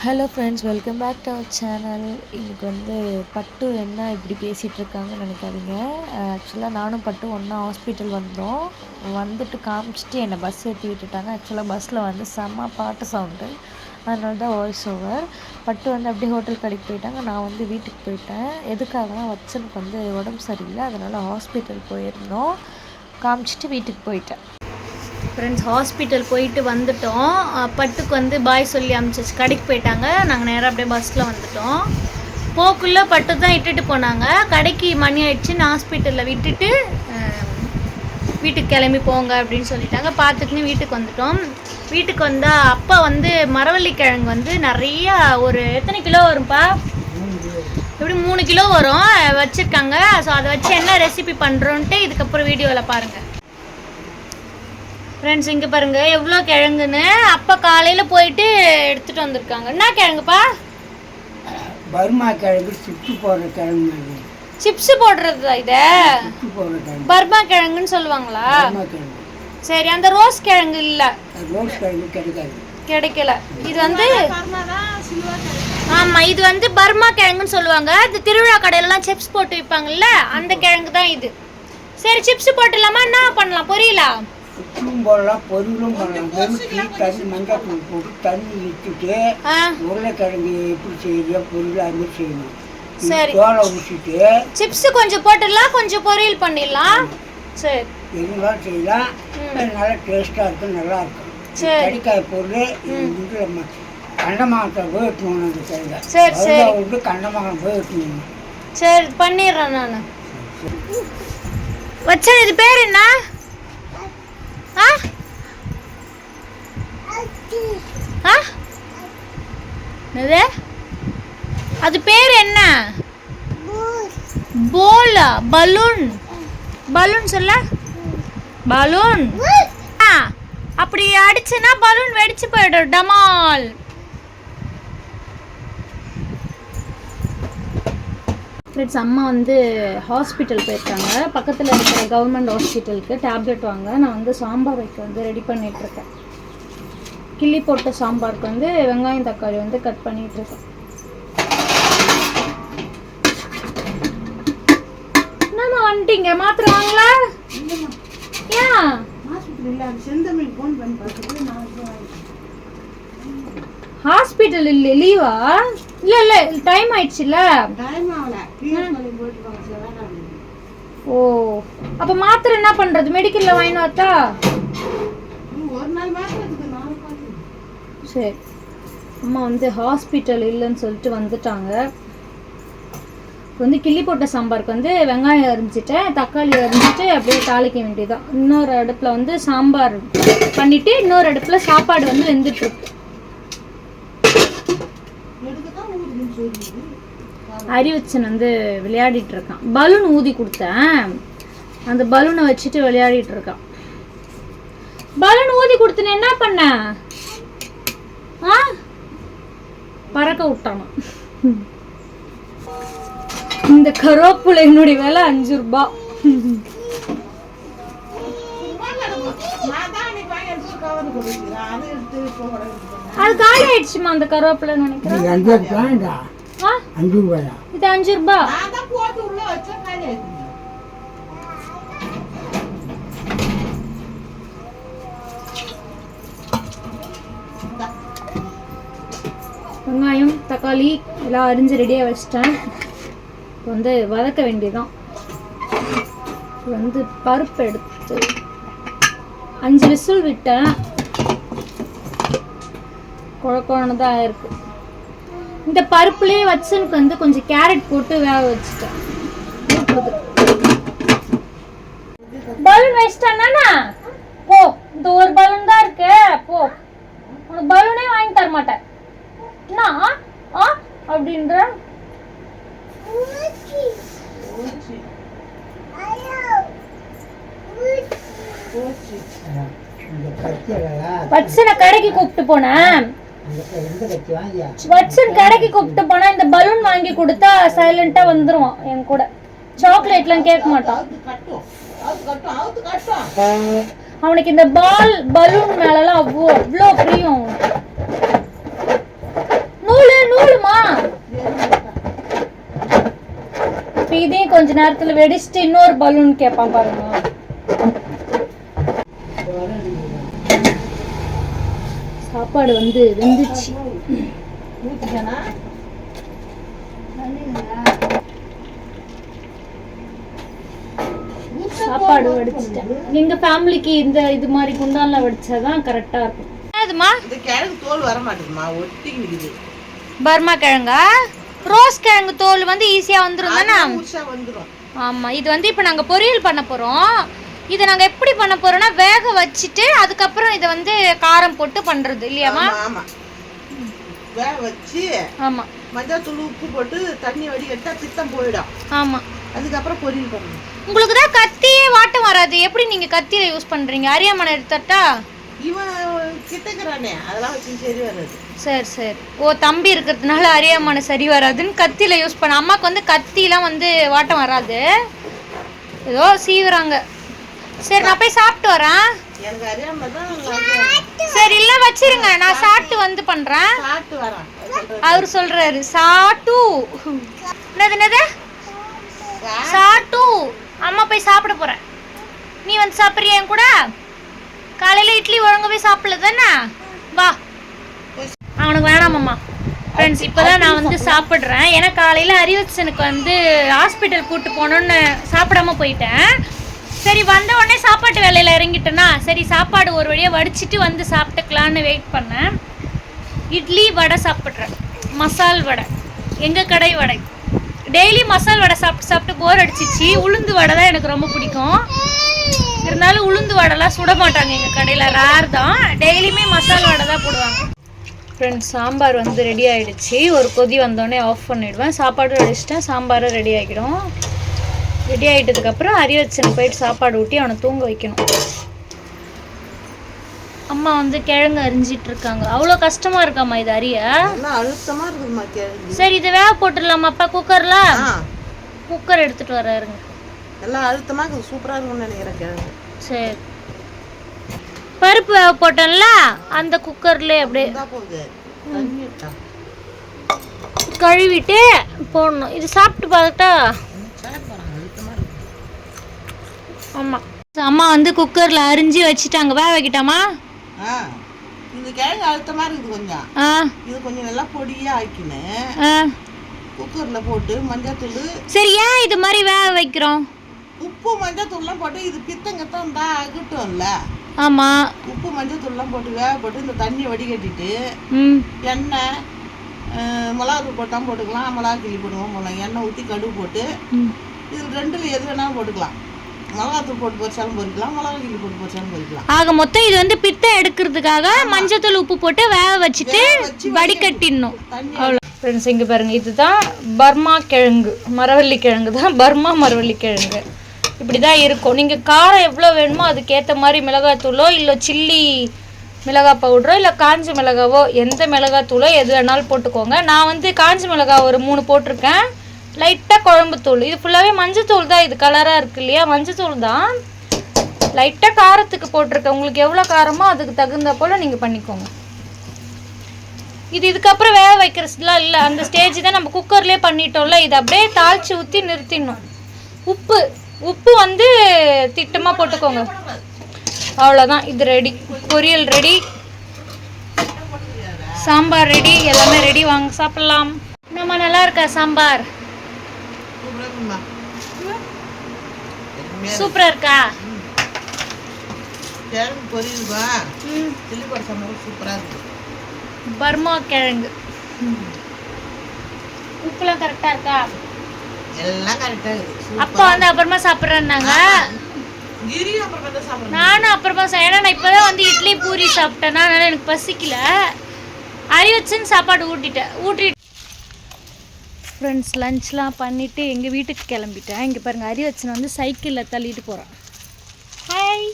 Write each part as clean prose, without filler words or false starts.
Hello friends, welcome back to our channel. இன்றைக்கி பட்டு என்ன இப்படி பேசிகிட்டு இருக்காங்கன்னு நினைக்காதீங்க. ஆக்சுவலாக நானும் பட்டு ஒன்றா ஹாஸ்பிட்டல் வந்தோம். வந்துட்டு காமிச்சிட்டு என்னை பஸ் ஏற்றி விட்டுட்டாங்க. ஆக்சுவலாக பஸ்ஸில் செம்ம பாட்டு சவுண்டு, அதனால தான் வாய்ஸ் ஓவர். பட்டு அப்படியே ஹோட்டல் கடைக்கு போயிட்டாங்க. நான் வீட்டுக்கு போயிட்டேன். எதுக்காகனா வச்சனுக்கு உடம்பு சரியில்லை, அதனால் ஹாஸ்பிட்டல் போயிருந்தோம். காமிச்சிட்டு வீட்டுக்கு போயிட்டேன். ஃப்ரெண்ட்ஸ், ஹாஸ்பிட்டல் போயிட்டு வந்துட்டோம். பட்டுக்கு பாய் சொல்லி அனுப்பிச்சிச்சு, கடைக்கு போயிட்டாங்க. நாங்கள் நேராக அப்படியே பஸ்ஸில் வந்துட்டோம். போக்குள்ளே பட்டு தான் இட்டுட்டு போனாங்க. கடைக்கு மணி ஆயிடுச்சுன்னு ஹாஸ்பிட்டலில் விட்டுட்டு வீட்டுக்கு கிளம்பி போங்க அப்படின்னு சொல்லிட்டாங்க. பார்த்துக்குன்னு வீட்டுக்கு வந்துட்டோம். வீட்டுக்கு வந்தால் அப்பா மரவள்ளி கிழங்கு நிறையா, ஒரு எத்தனை கிலோ வரும்ப்பா? எப்படி 3 கிலோ வரும் வச்சுருக்காங்க. ஸோ அதை வச்சு என்ன ரெசிபி பண்ணுறோன்ட்டு இதுக்கப்புறம் வீடியோவில் பாருங்கள். ஃப்ரெண்ட்ஸ், இங்கே பாருங்கள் எவ்வளோ கிழங்குன்னு. அப்பா காலையில் போயிட்டு எடுத்துகிட்டு வந்திருக்காங்க. என்ன கிழங்குப்பா? பர்மா கிழங்கு, சிப்ஸ் போடுற கிழங்கு. சிப்ஸ் போடுறது இதை பர்மா கிழங்குன்னு சொல்லுவாங்களா? சரி, அந்த ரோஸ் கிழங்கு இல்லை, ரோஸ் கிழங்கு கிடைக்கல. இது ஆமாம், இது பர்மா கிழங்குன்னு சொல்லுவாங்க. இந்த திருவிழா கடையிலலாம் சிப்ஸ் போட்டு விற்பாங்கல்ல, அந்த கிழங்கு தான் இது. சரி, சிப்ஸ் போட்டுடலாமா? என்ன பண்ணலாம்? பொரியலா? உப்பும் போடலாம், பொரியலும் பண்ணலாம். வெறுத்தி தண்ணி, மஞ்சள் தூள் போட்டு தண்ணி விட்டுட்டு உருளைக்கிழங்கு எப்படி செய்யறியோ பொரியல் அது மாதிரி செய்யணும். சரி, தோலை ஊற்றிட்டு சிப்ஸ் கொஞ்சம் போட்டுடலாம், கொஞ்சம் பொரியல் பண்ணிடலாம். சரி, எதுலாம் செய்யலாம். நல்லா டேஸ்ட்டாக இருக்கும், நல்லா இருக்கும். கறிக்காய் பொருள் இதில் கண்டமாகத்தை போய் வெட்டணும். அந்த கிழங்க சரி சரி விட்டு கண்டமாகம் போய் வெட்டணும். சரி, பண்ணிடுறேன் நான். வச்சேன். இது பேர் என்ன? அது பேர் என்ன? போலா? பலூன்? பலூன் சொல்ல, பலூன். அப்படி அடிச்சுன்னா பலூன் வெடிச்சு போயிடும், டமால். ஃப்ரெண்ட்ஸ், அம்மா ஹாஸ்பிட்டல் போயிருக்காங்க. பக்கத்தில் இருக்கிற கவர்மெண்ட் ஹாஸ்பிட்டலுக்கு டேப்லெட் வாங்க. நான் சாம்பார் வைக்க ரெடி பண்ணிகிட்ருக்கேன். கிள்ளி போட்ட சாம்பாருக்கு வெங்காயம் தக்காளி கட் பண்ணிகிட்ருக்கேன். என்னம்மா வந்துட்டீங்க? மாத்திரை வாங்கல? ஏன் ஹாஸ்பிட்டல் இல்லை, லீவா? இல்ல இல்ல, டைம் ஆயிடுச்சுல. ஓ, அப்ப மாத்திரை என்ன பண்றது? மெடிக்கல்ல வாங்கிட்டு வரட்டா? சரி, அம்மா ஹாஸ்பிட்டல் இல்லைன்னு சொல்லிட்டு வந்துட்டாங்க. கிள்ளி போட்ட சாம்பாருக்கு வெங்காயம் அரிஞ்சிட்டேன், தக்காளி அரிஞ்சிட்டு அப்படியே தாளிக்க வேண்டியதான். இன்னொரு அடுப்பில் சாம்பார் பண்ணிட்டு இன்னொரு அடுப்பில் சாப்பாடு வெந்துட்டு இருக்கு. அறிவச்சன் விளையாடிட்டு இருக்கான். பலூன் ஊதி கொடுத்தேன், அந்த பலூனை வச்சுட்டு விளையாடிட்டு இருக்கான். பலூன் ஊதி கொடுத்தேன்னு என்ன பண்ண? பறக்க விட்டானா? இந்த கருவேப்பிலை என்னுடைய விலை 5 ரூபாய். அது காலி ஆயிடுச்சுமா அந்த கருவேப்பிலை நினைக்கிறேன். இது 5 ரூபாய். வெங்காயம் தக்காளி எல்லாம் அரிஞ்சு ரெடியாக வச்சிட்டேன். வதக்க வேண்டியதான். பருப்பு எடுத்து 5 விசில் விட்டேன். குழக்குழன்னு தான் ஆயிருக்கு. இந்த பருப்புலேயே வச்சனுக்கு கொஞ்சம் கேரட் போட்டு வேக வச்சுட்டேன். பலூன் வச்சிட்டானா? போ, இந்த ஒரு பலூன் தான் இருக்கு. போ, உனக்கு பலூனே வாங்கி தர மாட்டேன். என்ன அப்படின்ற? வச்சன கடைக்கு கூப்பிட்டு போனேன். வச்சன் கடைக்கு கூப்பிட்டு போனா இந்த பலூன் வாங்கி கொடுத்தா சைலண்டா வந்துருவான் என் கூட. சாக்லேட்லாம் கேட்க மாட்டான். அவனுக்கு இந்த பலூன் மேலலாம் அவ்வளோ பிரியம். கொஞ்ச நேரத்துல வெடிச்சிட்டு இன்னொரு பலூன் கேட்பான் பாருங்க. சாப்பாடு வந்து வெந்துச்சு. சாப்பாடு வடிச்சிட்டேன். எங்க ஃபேமிலிக்கு இந்த இது மாதிரி குண்டான்ல வடிச்சாதான் கரெக்டா இருக்கும். அதுமா இந்த கிழங்கு தோல் வர மாட்டேங்குதுமா, ஒட்டி நிக்குது. பர்மா கிழங்கா? ரோஸ் கிழங்கு தோல் வந்து ஈஸியா வந்துரும் தானே? வந்துரும். ஆமா, இது வந்து இப்போ நாங்க பொரியல் பண்ண போறோம். இதை நாங்க எப்படி பண்ண போறோம்னா வேக வச்சுட்டு அதுக்கப்புறம் இதை வந்து காரம் போட்டு பண்றது இல்லையாமா? ஆமா, வேக வச்சு ஆமா மஞ்சள் தூள் உப்பு போட்டு தண்ணி வடிகட்டா பித்தம் போயிடும். ஆமா, அதுக்கப்புறம் பொரியல் பண்ணணும். உங்களுக்கு தான் கத்தியே வாட்டம் வராது, எப்படி நீங்க கத்தியில யூஸ் பண்றீங்க? அரியாமனை எடுத்தட்டா? இவன் கிட்டக்கிறானே, அதெல்லாம் வச்சு சரி வராது. சரி சரி. ஓ, தம்பி இருக்கிறதுனால அரியாமனை சரி வராதுன்னு கத்தியில யூஸ் பண்ண. அம்மாவுக்கு வந்து கத்திலாம் வந்து வாட்டம் வராது, ஏதோ சீவுறாங்க. சரி, நான் போய் சாப்பிட்டு வரேன். எனக்கு அறியாம தான். சரி, இல்ல வச்சிருங்க, நான் சாப்பிட்டு வந்து பண்றேன். சாப்பிட்டு வரேன். அவர் சொல்றாரு சாட்டு. என்னது சாட்டு? அம்மா போய் சாப்பிட போறேன். நீ வந்து சாப்பிடுறியா என் கூட? காலையில இட்லி ஒழுங்கவே சாப்பிடல தானே? வா. அவனுக்கு வேணாமம்மா. ஃப்ரெண்ட்ஸ், இப்போதான் நான் வந்து சாப்பிட்றேன். ஏன்னா காலையில் அறிவச்சனுக்கு வந்து ஹாஸ்பிட்டல் கூப்பிட்டு போகணுன்னு சாப்பிடாம போயிட்டேன். சரி, வந்த உடனே சாப்பாட்டு வேலையில் இறங்கிட்டேன்னா சரி சாப்பாடு ஒரு வழியாக வடிச்சிட்டு வந்து சாப்பிட்டுக்கலான்னு வெயிட் பண்ணேன். இட்லி வடை சாப்பிட்றேன், மசால் வடை, எங்கள் கடை வடை. டெய்லி மசால் வடை சாப்பிட்டு சாப்பிட்டு போர் அடிச்சிச்சு. உளுந்து வடை தான் எனக்கு ரொம்ப பிடிக்கும். இருந்தாலும் உளுந்து வடைலாம் சுட மாட்டாங்க எங்கள் கடையில், ரேர் தான். டெய்லியுமே மசால் வடை தான் போடுவாங்க. ஃப்ரெண்ட்ஸ், சாம்பார் வந்து ரெடி ஆகிடுச்சு. ஒரு கொதி வந்தோடனே ஆஃப் பண்ணிவிடுவேன். சாப்பாடும் வடிச்சிட்டேன், சாம்பாரும் ரெடி ஆகிடும். ரெடி ஆகிட்டதுக்கப்புறம் அறிவச்சன் போயிட்டு சாப்பாடு ஊட்டி அவனை தூங்க வைக்கணும். அம்மா வந்து கிழங்கு அரிஞ்சிட்டு இருக்காங்க. அவ்வளோ கஷ்டமா இருக்காம்மா இது அறிய? அழுத்தமா இருக்குமா கிழங்கு? சரி, இதை வேக போட்டுடலாமா அப்பா குக்கர்ல? குக்கர் எடுத்துட்டு வர்றாருங்க. எல்லாம் அழுத்தமா சூப்பரா இருக்கும்னு நினைக்கிறேன் கிழங்கு. சரி, பருப்பு வேக போட்டோம்ல அந்த குக்கர்ல அப்படியே கழுவிட்டு போடணும். இது சாப்பிட்டு பார்த்தா ஆமா. அம்மா வந்து குக்கர்ல அரிஞ்சு வச்சுட்டாங்க. வேக வைக்கிட்டாமா? இந்த கிழங்கு அழுத்தமா இருக்குது கொஞ்சம். இது கொஞ்சம் நல்லா பொடியா ஆக்கினேன் குக்கர்ல போட்டு மஞ்சள் தூள். சரி, ஏன் இது மாதிரி வேக வைக்கிறோம்? உப்பு மஞ்சள் தூள்லாம் போட்டு இது பித்தங்கத்தான் தான் ஆகட்டும்ல. ஆமா, உப்பு மஞ்சள் தூள்லாம் போட்டு வேக போட்டு இந்த தண்ணி வடிகட்டிட்டு எண்ணெய் மிளகாத்தூள் போட்டால் போட்டுக்கலாம். மிளகா கிள்ளி போடுவோம். எண்ணெய் ஊற்றி கடுகு போட்டு இதில் ரெண்டில் எது வேணாலும் போட்டுக்கலாம். மிளகாத்தூள் போட்டு பொரிச்சாலும் பொரிக்கலாம், மிளகா கிள்ளி போட்டு பொரிச்சாலும் பொரிக்கலாம். ஆக மொத்தம் இது வந்து பித்தம் எடுக்கிறதுக்காக மஞ்சத்தூள் உப்பு போட்டு வேக வச்சுட்டு வடிகட்டிடணும். அவ்வளோ. ஃப்ரெண்ட்ஸ், இங்கே பாருங்க, இதுதான் பர்மா கிழங்கு, மரவள்ளி கிழங்கு தான் பர்மா மரவள்ளி கிழங்கு. இப்படி தான் இருக்கும். நீங்கள் காரம் எவ்வளோ வேணுமோ அதுக்கேற்ற மாதிரி மிளகாத்தூளோ இல்லை சில்லி மிளகாய் பவுடரோ இல்லை காஞ்ச மிளகாவோ எந்த மிளகாத்தூளோ எது வேணாலும் போட்டுக்கோங்க. நான் வந்து காஞ்ச மிளகாய் ஒரு 3 போட்டிருக்கேன். லைட்டாக குழம்புத்தூள், இது ஃபுல்லாகவே மஞ்சத்தூள் தான். இது கலராக இருக்கு இல்லையா, மஞ்சத்தூள் தான். லைட்டாக காரத்துக்கு போட்டிருக்கேன். உங்களுக்கு எவ்வளோ காரமோ அதுக்கு தகுந்த போல் நீங்கள் பண்ணிக்கோங்க. இதுக்கப்புறம் வேக வைக்கிறதுலாம் இல்லை, அந்த ஸ்டேஜ் தான் நம்ம குக்கர்லேயே பண்ணிட்டோம்ல. இது அப்படியே தாளித்து ஊற்றி நிறுத்திடணும். உப்பு வந்து திட்டமாக போட்டுக்கோங்க. அவ்வளோதான், இது ரெடி. பொரியல் ரெடி, சாம்பார் ரெடி, எல்லாமே ரெடி. வாங்க சாப்பிட்லாம். நம்ம நல்லா இருக்கா சாம்பார்? சூப்பரா இருக்கா? கிழங்கு பொரியுதுப்பா. சில்லி போட சாம்பார் சூப்பரா இருக்கு. பர்மா கிழங்கு. உப்புலாம் கரெக்டா இருக்கா? எல்லாம் கரெக்டா இருக்கு. அப்பா வந்து அப்புறமா சாப்பிட்றேன்னாங்க. நானும் அப்புறமா ஏன்னா நான் இப்போதான் வந்து இட்லி பூரி சாப்பிட்டேன்னா அதனால எனக்கு பசிக்கல. அறிவச்சன் சாப்பாடு ஊட்டிட்டு ஃப்ரெண்ட்ஸ் லஞ்ச்லாம் பண்ணிவிட்டு எங்கள் வீட்டுக்கு கிளம்பிட்டேன். இங்கே பாருங்கள், அறிவச்சன் வந்து சைக்கிளில் தள்ளிட்டு போகிறான். ஹாய்.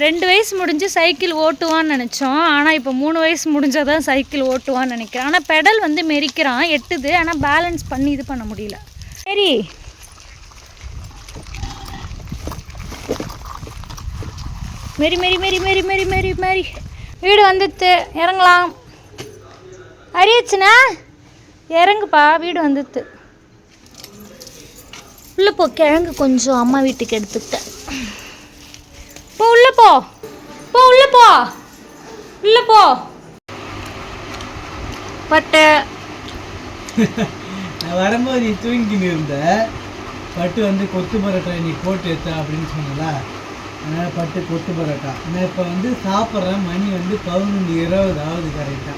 2 வயசு முடிஞ்சு சைக்கிள் ஓட்டுவான்னு நினச்சோம். ஆனால் இப்போ 3 வயசு முடிஞ்சால் தான் சைக்கிள் ஓட்டுவான்னு நினைக்கிறேன். ஆனால் பெடல் வந்து மெரிக்கிறான், எட்டுது. ஆனால் பேலன்ஸ் பண்ணி இது பண்ண முடியல. சரி, மேரி மேரி மேரி மேரி மேரி மேரி மேரி வீடு வந்துட்டு இறங்கலாம். அறியாச்சுண்ணா இறங்குப்பா, வீடு வந்துட்டு. உள்ள போ, கிழங்கு கொஞ்சம் அம்மா வீட்டுக்கு எடுத்துக்கிட்டேன். போ உள்ள போ, போ உள்ள போ, உள்ள போ. பட்டு நான் வரும்போது நீ தூங்கின்னு இருந்த. பட்டு வந்து கொத்து பரோட்டா நீ போட்டு எடுத்த அப்படின்னு சொன்னதா, அதனால் பட்டு கொத்து பரோட்டா. நான் இப்போ வந்து சாப்பிட்றேன். மணி வந்து 11:20 ஆகுது கரெக்டாக.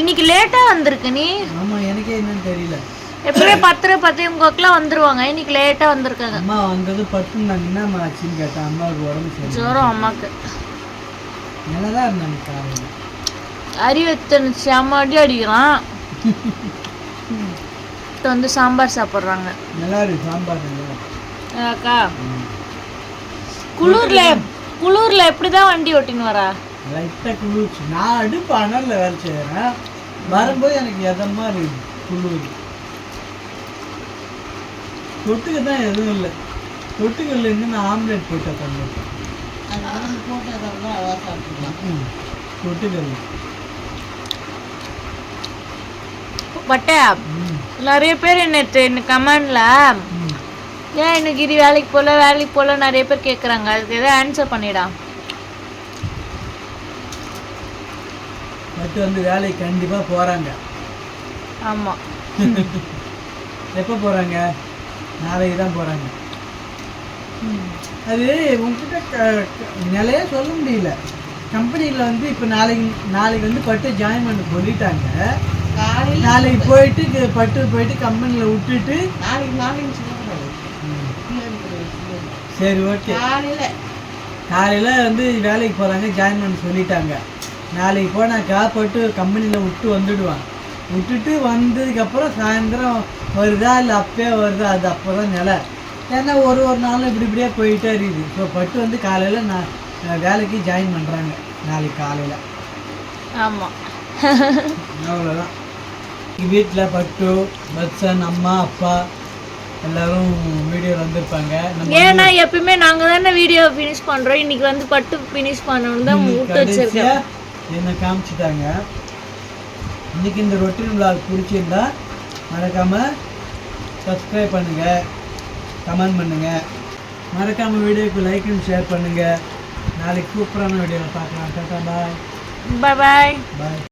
இன்னைக்கு லேட்டா வந்திருக்கு நீ. ஆமாம், எனக்கே என்னன்னு தெரியல. எப்பவுமே 10:10 வந்துருவாங்க, இன்னைக்கு லேட்டா வந்திருக்காங்க. அம்மா வந்தது பட்டு நான் என்னம்மா ஆச்சுன்னு கேட்டேன். அம்மாவுக்கு உடம்பு சரி, ஜோரம் அம்மாக்கு. நல்லா தான் இருந்தாங்க காலையில். அறிவத்தன் செம்ம அடி அடிக்கிறான். வந்து சாம்பார் சாப்பிட்றாங்க. நல்லா இருக்கு சாம்பார். நல்லா அக்கா குளூர்ல எப்படிதான் வண்டி ஓட்டின்னு வரா? லைட்டாக குளிர்ச்சி. நான் அடுப்பு அனலில் வேலை செய்கிறேன். வரும்போது எனக்கு எதமாக இருக்குது குளிர். தொட்டுக்கு தான் எதுவும் இல்லை. தொட்டுக்கல்ல இருந்து நான் ஆம்லேட் போட்டு பண்ணிட்டேன். அது போட்டு அதெல்லாம் அழகாக சாப்பிட்டுக்கலாம். தொட்டுக்கல் பட்ட நிறைய பேர் என்ன கமெண்ட்ல ஏன் இன்னைக்கு இது வேலைக்கு போல நிறைய பேர் கேட்குறாங்க. அதுக்கு எதாவது ஆன்சர் பண்ணிடா. பட்டு வந்து வேலைக்கு கண்டிப்பாக போகிறாங்க. ஆமாம். எப்போ போகிறாங்க? நாளைக்கு தான் போகிறாங்க. அது உங்ககிட்ட நிலையே சொல்ல முடியல. கம்பெனியில் வந்து இப்போ நாளைக்கு வந்து பட்டு ஜாயின் பண்ண சொல்லிட்டாங்க. நாளைக்கு போயிட்டு பட்டு போயிட்டு கம்பெனியில் விட்டுட்டு நாளைக்கு சரி ஓகே. காலையில் வந்து வேலைக்கு போகிறாங்க, ஜாயின் பண்ண சொல்லிட்டாங்க. நாளைக்கு போனாக்கா பட்டு கம்பெனியில் வந்துடுவான். விட்டுட்டு வந்ததுக்கப்புறம் சாயந்தரம் வருதா இல்லை அப்பயே வருதா, அது அப்போ தான் நிலை. ஏன்னா ஒரு நாளும் இப்படியே போயிட்டே இருக்குது. ஸோ பட்டு வந்து காலையில் நான் வேலைக்கு ஜாயின் பண்ணுறாங்க நாளைக்கு காலையில். ஆமாம், அவ்வளோதான். வீட்டில் பட்டு, பத்சன், அம்மா, அப்பா எல்லாரும் வீடியோவில் வந்திருப்பாங்க. ஏன்னா எப்பயுமே நாங்கள் தானே வீடியோ ஃபினிஷ் பண்ணுறோம். இன்னைக்கு வந்து பட்டு ஃபினிஷ் பண்ணணும் தான் விட்டு வச்சிருக்கேன். என்னை காமிச்சிட்டாங்க. இன்றைக்கி இந்த ரொட்டீன் விளாக் பிடிச்சிருந்தா மறக்காமல் சப்ஸ்கிரைப் பண்ணுங்கள், கமெண்ட் பண்ணுங்கள், மறக்காமல் வீடியோக்கு லைக் அண்ட் ஷேர் பண்ணுங்கள். நாளைக்கு சூப்பரான வீடியோவில் பார்க்கலாம். டாடா, பாய் பாய். பாய்.